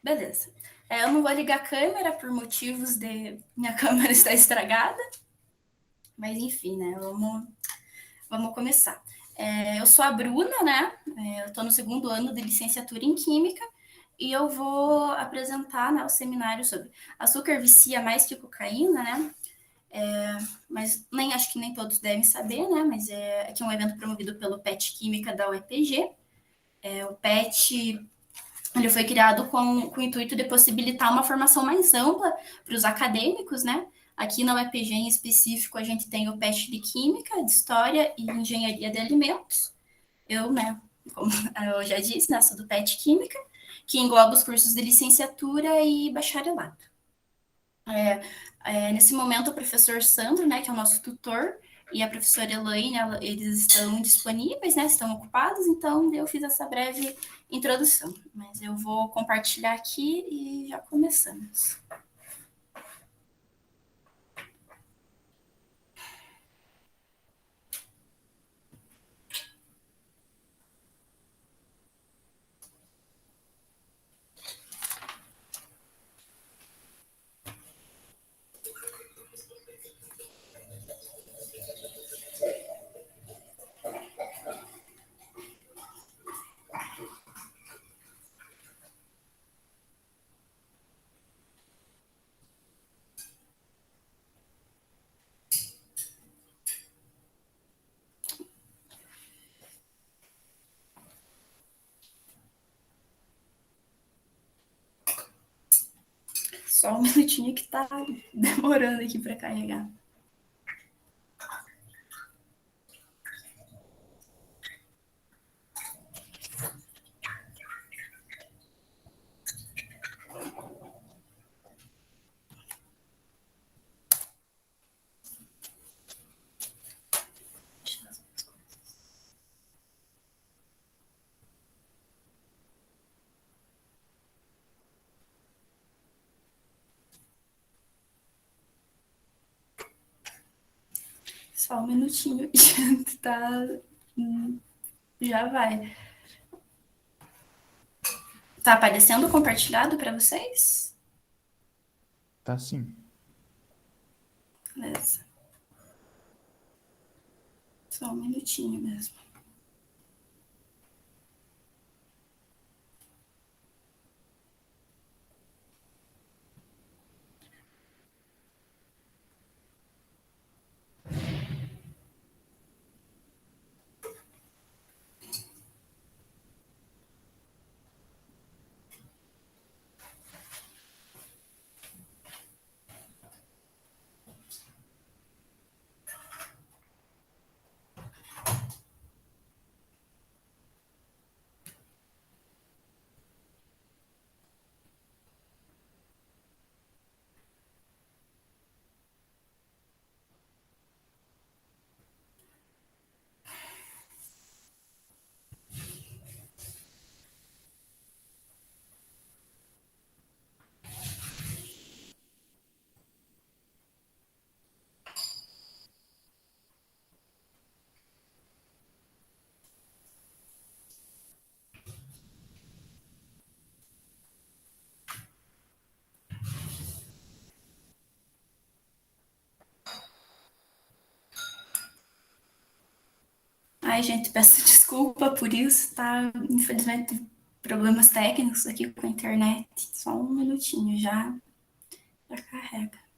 Beleza. Eu não vou ligar a câmera por motivos de minha câmera estar estragada. Mas enfim, né? Vamos começar. Eu sou a Bruna, né? Eu estou no segundo ano de licenciatura em Química e eu vou apresentar, né, o seminário sobre açúcar vicia mais que cocaína, né? Mas acho que nem todos devem saber, né? Mas aqui é um evento promovido pelo PET Química da UEPG. O PET ele foi criado com o intuito de possibilitar uma formação mais ampla para os acadêmicos, né? Aqui na UEPG, em específico, a gente tem o PET de Química, de História e Engenharia de Alimentos. Eu, né, como eu já disse, né, sou do PET Química, que engloba os cursos de licenciatura e bacharelado. Nesse momento, o professor Sandro, né, que é o nosso tutor, e a professora Elaine, eles estão disponíveis, né, estão ocupados, então eu fiz essa breve introdução. Mas eu vou compartilhar aqui e já começamos. Só um minutinho que tá demorando aqui para carregar. Só um minutinho, tá? Já vai. Tá aparecendo compartilhado para vocês? Tá sim. Beleza. Só um minutinho mesmo. Ai, gente, peço desculpa por isso, tá? Infelizmente, problemas técnicos aqui com a internet. Só um minutinho, já carrega.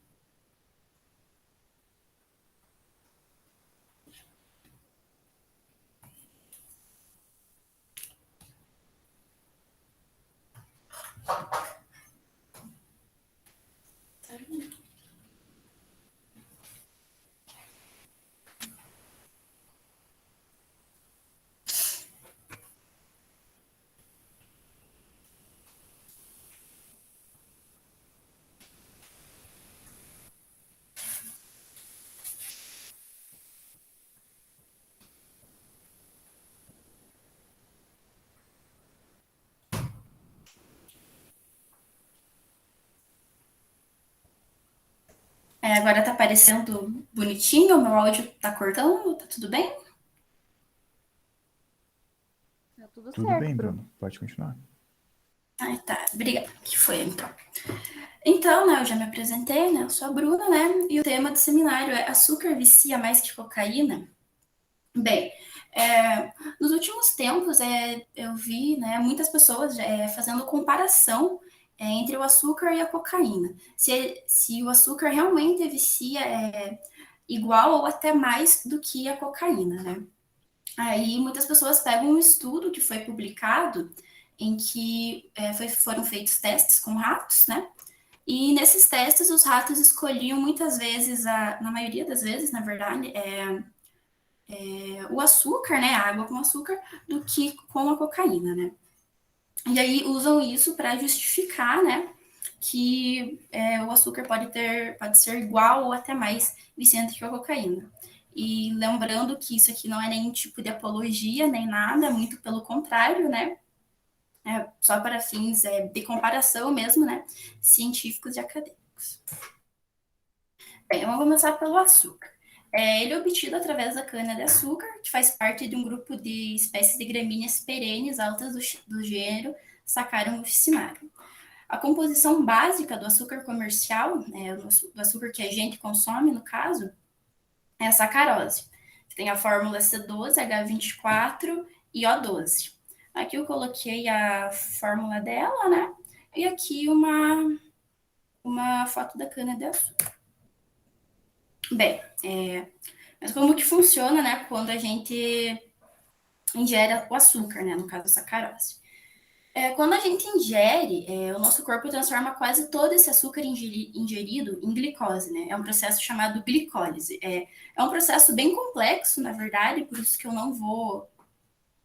Agora tá aparecendo bonitinho, o meu áudio tá cortando, tá tudo bem? Tá tudo Tudo certo, bem, Bruno. Bruno. Pode continuar. Ai, tá. Obrigada. Que foi, então? Então, né, eu já me apresentei, né? Eu sou a Bruna, né? E o tema do seminário é açúcar vicia mais que cocaína? Bem, nos últimos tempos eu vi, né, muitas pessoas fazendo comparação entre o açúcar e a cocaína. Se o açúcar realmente vicia igual ou até mais do que a cocaína, né? Aí muitas pessoas pegam um estudo que foi publicado em que foram feitos testes com ratos, né? E nesses testes os ratos escolhiam muitas vezes, na maioria das vezes, na verdade, o açúcar, né, a água com açúcar, do que com a cocaína, né? E aí usam isso para justificar, né, que o açúcar pode ser igual ou até mais viciante que a cocaína. E lembrando que isso aqui não é nenhum tipo de apologia, nem nada, muito pelo contrário, né? Só para fins de comparação mesmo, né? Científicos e acadêmicos. Bem, vamos começar pelo açúcar. Ele é obtido através da cana-de-açúcar, que faz parte de um grupo de espécies de gramíneas perenes altas do gênero Saccharum officinarum. A composição básica do açúcar comercial, do açúcar que a gente consome, no caso, é a sacarose. Tem a fórmula C12, H24 e O12. Aqui eu coloquei a fórmula dela, né? E aqui uma foto da cana-de-açúcar. Bem, mas como que funciona, né, quando a gente ingere o açúcar, né, no caso a sacarose? Quando a gente ingere, o nosso corpo transforma quase todo esse açúcar ingerido em glicose, né? É um processo chamado glicólise. É um processo bem complexo, na verdade, por isso que eu não vou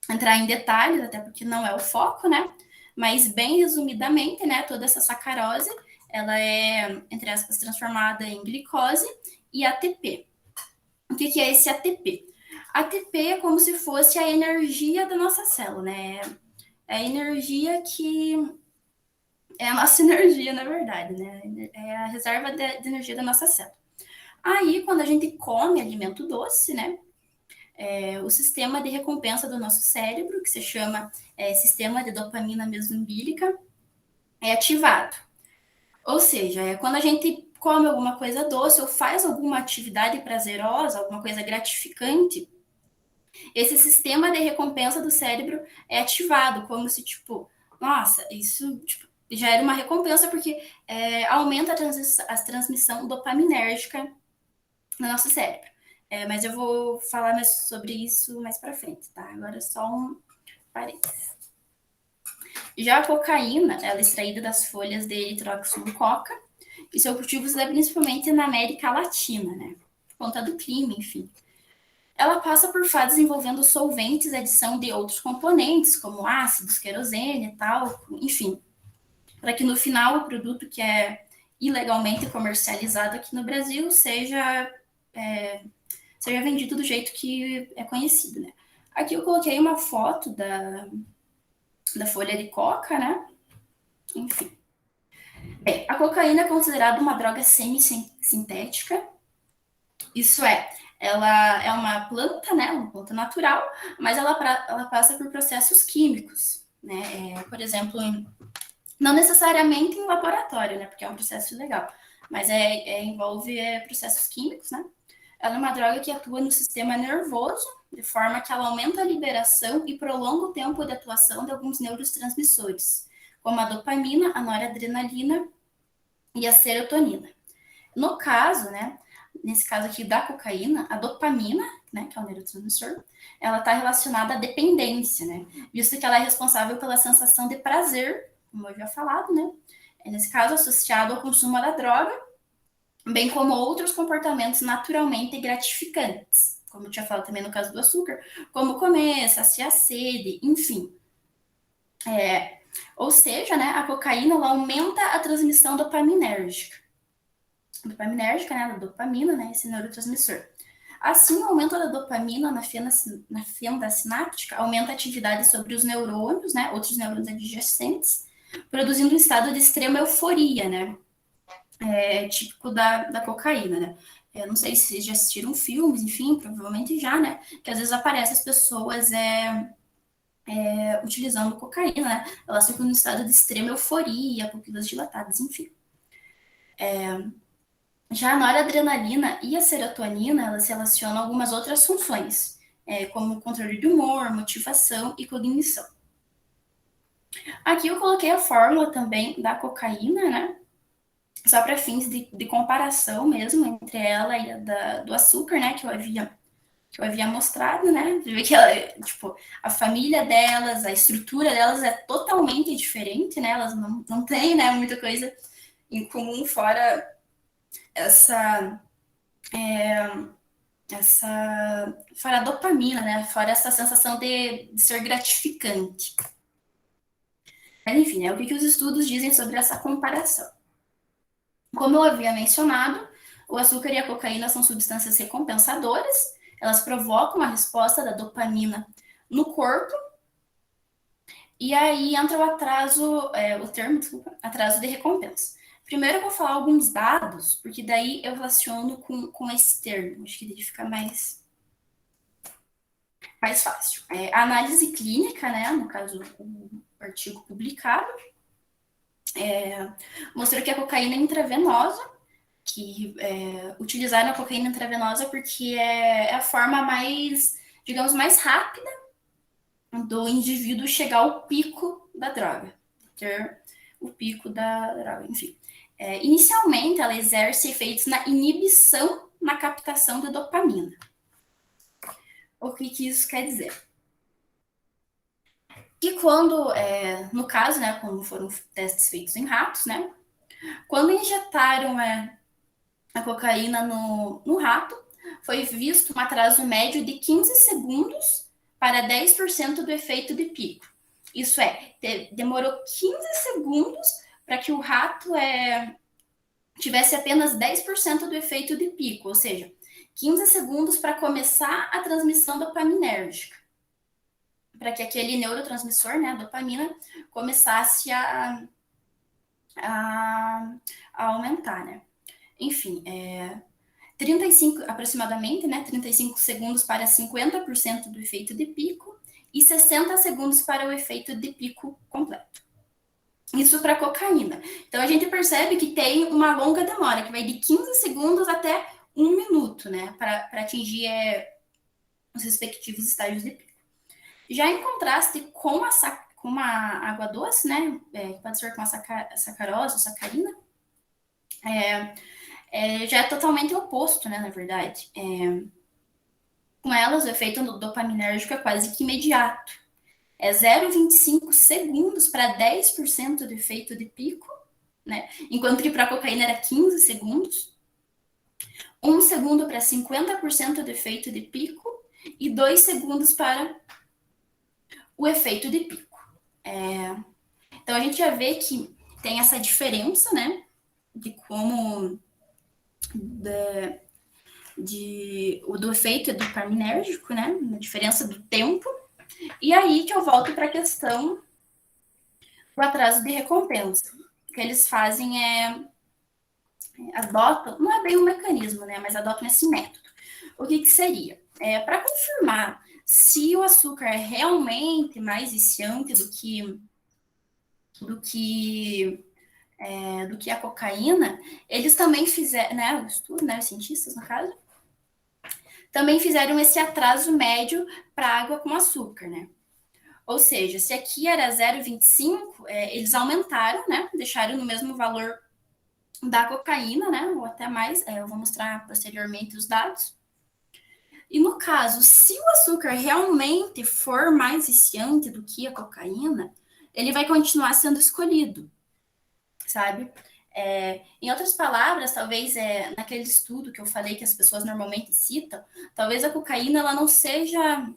entrar em detalhes, até porque não é o foco, né? Mas bem resumidamente, né, toda essa sacarose, ela é, entre aspas, transformada em glicose e ATP. O que é esse ATP? ATP é como se fosse a energia da nossa célula, né? É a energia que é a nossa energia, na verdade, né? É a reserva de energia da nossa célula. Aí, quando a gente come alimento doce, né? O sistema de recompensa do nosso cérebro, que se chama sistema de dopamina mesomílica, é ativado. Ou seja, quando a gente come alguma coisa doce ou faz alguma atividade prazerosa, alguma coisa gratificante, esse sistema de recompensa do cérebro é ativado, como se, tipo, nossa, isso tipo, já era uma recompensa, porque aumenta a transmissão dopaminérgica no nosso cérebro. Mas eu vou falar mais sobre isso mais para frente, tá? Agora só um parênteses. Já a cocaína, ela é extraída das folhas de Erythrocin-coca, e seu cultivo se dá principalmente na América Latina, né? Por conta do clima, enfim. Ela passa por fases envolvendo solventes e adição de outros componentes, como ácidos, querosene e tal, enfim, para que no final o produto que é ilegalmente comercializado aqui no Brasil seja vendido do jeito que é conhecido, né? Aqui eu coloquei uma foto da folha de coca, né? Enfim. Bem, a cocaína é considerada uma droga semi-sintética, isso ela é uma planta, né, uma planta natural, mas ela passa por processos químicos, né? Por exemplo, não necessariamente em laboratório, né, porque é um processo ilegal, mas envolve processos químicos, né? Ela é uma droga que atua no sistema nervoso, de forma que ela aumenta a liberação e prolonga o tempo de atuação de alguns neurotransmissores, como a dopamina, a noradrenalina e a serotonina. No caso, né, nesse caso aqui da cocaína, a dopamina, né, que é o neurotransmissor, ela está relacionada à dependência, né, visto que ela é responsável pela sensação de prazer, como eu já falado, né, nesse caso associado ao consumo da droga, bem como outros comportamentos naturalmente gratificantes, como eu tinha falado também no caso do açúcar, como comer, saciar a sede, enfim. Ou seja, né, a cocaína ela aumenta a transmissão dopaminérgica, né, da dopamina, né, esse neurotransmissor. Assim, o aumento da dopamina na fenda sináptica aumenta a atividade sobre os neurônios, né, outros neurônios adjacentes, produzindo um estado de extrema euforia, né, típico da cocaína, né. Não sei se vocês já assistiram filmes, enfim, provavelmente já, né, que às vezes aparece as pessoas utilizando cocaína, né? Elas ficam no estado de extrema euforia, pupilas dilatadas, enfim. Já a noradrenalina e a serotonina, elas relacionam algumas outras funções, como controle de humor, motivação e cognição. Aqui eu coloquei a fórmula também da cocaína, né? Só para fins de comparação mesmo entre ela e do açúcar, né? Que eu havia mostrado, né? Você vê que ela, tipo, a família delas, a estrutura delas é totalmente diferente, né? Elas não têm, né, muita coisa em comum fora essa fora a dopamina, né? Fora essa sensação de ser gratificante. Mas enfim, né? O que os estudos dizem sobre essa comparação? Como eu havia mencionado, o açúcar e a cocaína são substâncias recompensadoras, elas provocam a resposta da dopamina no corpo, e aí entra o atraso, desculpa, atraso de recompensa. Primeiro eu vou falar alguns dados, porque daí eu relaciono com esse termo, acho que ele fica mais fácil. A análise clínica, né, no caso, o artigo publicado, mostrou que a cocaína intravenosa, que utilizaram a cocaína intravenosa porque é a forma mais, digamos, mais rápida do indivíduo chegar ao pico da droga, ter o pico da droga, enfim. Inicialmente, ela exerce efeitos na inibição na captação da dopamina. O que isso quer dizer? Que quando, no caso, né, como foram testes feitos em ratos, né, quando injetaram a cocaína no rato, foi visto um atraso médio de 15 segundos para 10% do efeito de pico. Isso demorou 15 segundos para que o rato tivesse apenas 10% do efeito de pico, ou seja, 15 segundos para começar a transmissão dopaminérgica, para que aquele neurotransmissor, né, a dopamina, começasse a aumentar, né? Enfim, 35, aproximadamente, né, 35 segundos para 50% do efeito de pico e 60 segundos para o efeito de pico completo. Isso para cocaína. Então a gente percebe que tem uma longa demora, que vai de 15 segundos até 1 minuto, né, para atingir os respectivos estágios de pico. Já em contraste com a água doce, né, que pode ser com a sacarose ou sacarina, já é totalmente oposto, né, na verdade. Com elas, o efeito dopaminérgico é quase que imediato. 0,25 segundos para 10% do efeito de pico, né? Enquanto que para a cocaína era 15 segundos. 1 segundo para 50% do efeito de pico e 2 segundos para o efeito de pico. Então a gente já vê que tem essa diferença, né? De como do efeito dopaminérgico, né? A diferença do tempo. E aí que eu volto para a questão do atraso de recompensa. O que eles fazem adotam, não é bem um mecanismo, né? Mas adotam esse método. O que seria? Para confirmar se o açúcar é realmente mais viciante do que a cocaína, eles também fizeram, né? O estudo, né? Os cientistas, no caso, também fizeram esse atraso médio para água com açúcar, né? Ou seja, se aqui era 0,25, eles aumentaram, né? Deixaram no mesmo valor da cocaína, né? Ou até mais. Eu vou mostrar posteriormente os dados. E no caso, se o açúcar realmente for mais viciante do que a cocaína, ele vai continuar sendo escolhido, sabe? Em outras palavras, talvez naquele estudo que eu falei que as pessoas normalmente citam, talvez a cocaína ela não seja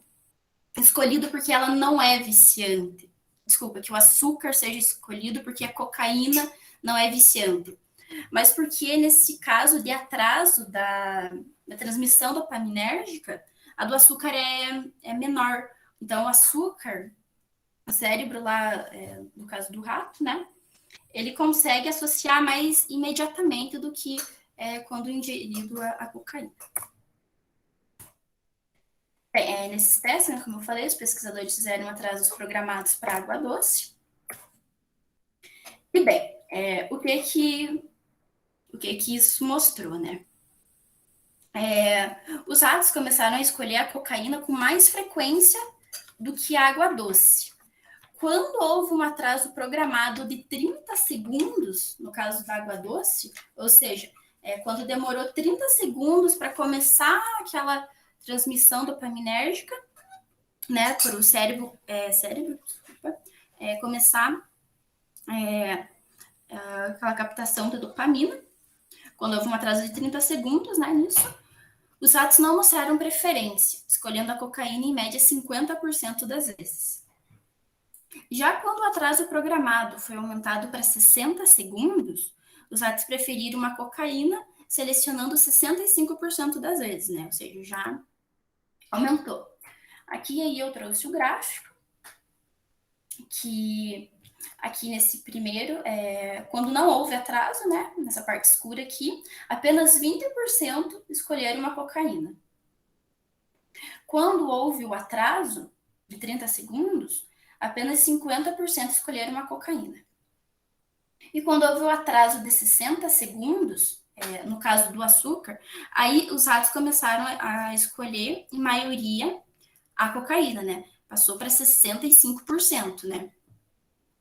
escolhido porque ela não é viciante. Desculpa, que o açúcar seja escolhido porque a cocaína não é viciante. Mas porque nesse caso de atraso da transmissão dopaminérgica, a do açúcar é menor. Então, o açúcar, o cérebro lá, no caso do rato, né? Ele consegue associar mais imediatamente do que quando ingerido a cocaína. Bem, nesses testes, né, como eu falei, os pesquisadores fizeram atrasos programados para água doce. E bem, o que isso mostrou, né? Os ratos começaram a escolher a cocaína com mais frequência do que a água doce. Quando houve um atraso programado de 30 segundos, no caso da água doce, ou seja, quando demorou 30 segundos para começar aquela transmissão dopaminérgica, né, para o começar aquela captação da dopamina, quando houve um atraso de 30 segundos, né, nisso, os ratos não mostraram preferência, escolhendo a cocaína em média 50% das vezes. Já quando o atraso programado foi aumentado para 60 segundos, os ratos preferiram uma cocaína, selecionando 65% das vezes, né? Ou seja, já aumentou. Aqui aí eu trouxe o gráfico, que aqui nesse primeiro, quando não houve atraso, né? Nessa parte escura aqui, apenas 20% escolheram uma cocaína. Quando houve o atraso de 30 segundos, apenas 50% escolheram uma cocaína. E quando houve o atraso de 60 segundos, no caso do açúcar, aí os ratos começaram a escolher, em maioria, a cocaína, né? Passou para 65%, né?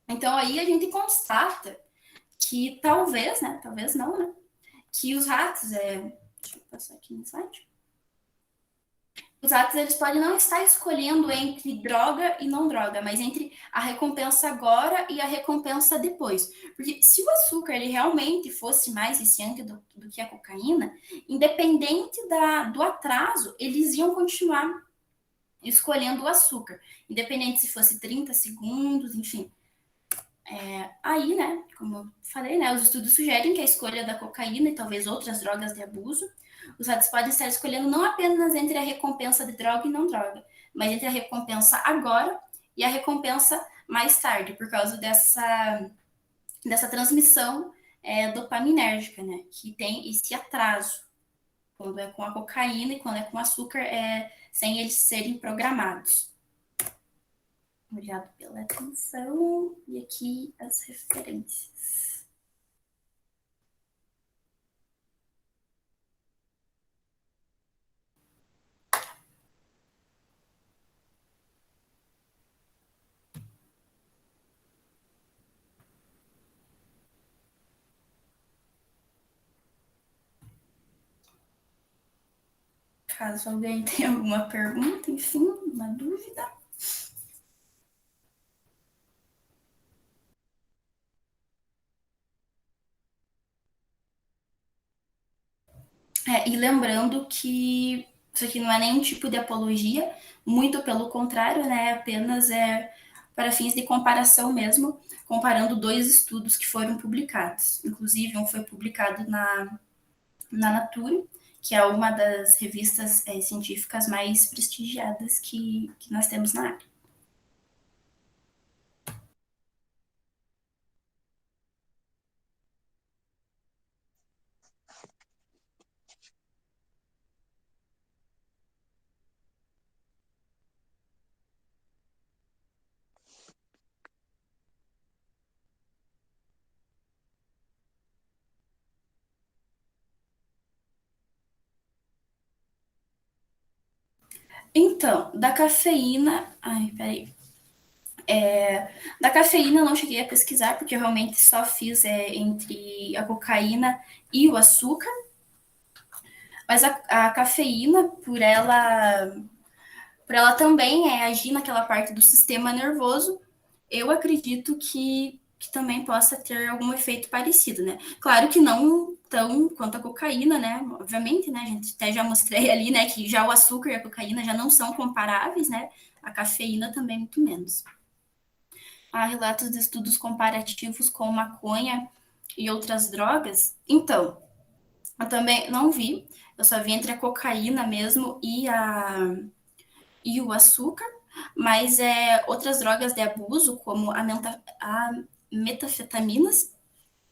Então aí a gente constata que talvez, né? Talvez não, né? Que os ratos, deixa eu passar aqui no slide. Os ratos, eles podem não estar escolhendo entre droga e não droga, mas entre a recompensa agora e a recompensa depois. Porque se o açúcar ele realmente fosse mais viciante do que a cocaína, independente do atraso, eles iam continuar escolhendo o açúcar. Independente se fosse 30 segundos, enfim. Aí, né, como eu falei, né, os estudos sugerem que a escolha da cocaína e talvez outras drogas de abuso, os ratos podem estar escolhendo não apenas entre a recompensa de droga e não droga, mas entre a recompensa agora e a recompensa mais tarde, por causa dessa transmissão dopaminérgica, né, que tem esse atraso, quando é com a cocaína e quando é com açúcar, sem eles serem programados. Obrigado pela atenção. E aqui as referências. Caso alguém tenha alguma pergunta, enfim, uma dúvida. E lembrando que isso aqui não é nenhum tipo de apologia, muito pelo contrário, né? Apenas para fins de comparação mesmo, comparando dois estudos que foram publicados. Inclusive, um foi publicado na Nature, que é uma das revistas científicas mais prestigiadas que nós temos na área. Então, da cafeína. Ai, peraí. Da cafeína eu não cheguei a pesquisar, porque eu realmente só fiz entre a cocaína e o açúcar. Mas a cafeína, por ela também agir naquela parte do sistema nervoso, eu acredito que também possa ter algum efeito parecido, né? Claro que não tão quanto a cocaína, né? Obviamente, né? A gente até já mostrei ali, né? Que já o açúcar e a cocaína já não são comparáveis, né? A cafeína também muito menos. Há relatos de estudos comparativos com maconha e outras drogas. Então, eu também não vi. Eu só vi entre a cocaína mesmo e o açúcar, mas outras drogas de abuso, como a metafetaminas,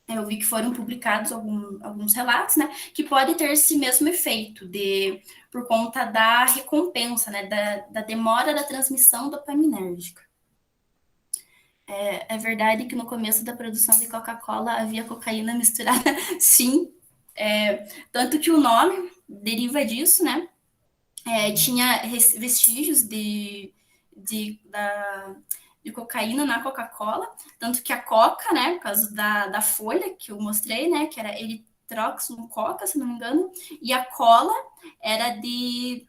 Eu vi que foram publicados alguns relatos, né, que pode ter esse mesmo efeito por conta da recompensa, né, da demora da transmissão dopaminérgica. É verdade que no começo da produção de Coca-Cola havia cocaína misturada, sim, tanto que o nome deriva disso, né? Tinha vestígios de cocaína na Coca-Cola, tanto que a Coca, né, por causa da folha que eu mostrei, né, que era eritroxum coca, se não me engano, e a cola era de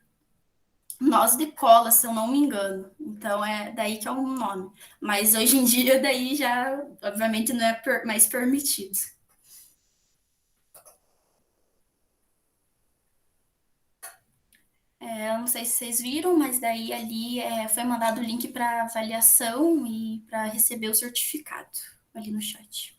noz de cola, se eu não me engano. Então é daí que é o nome. Mas hoje em dia daí já, obviamente, não é mais permitido. Eu não sei se vocês viram, mas daí ali foi mandado o link para avaliação e para receber o certificado ali no chat.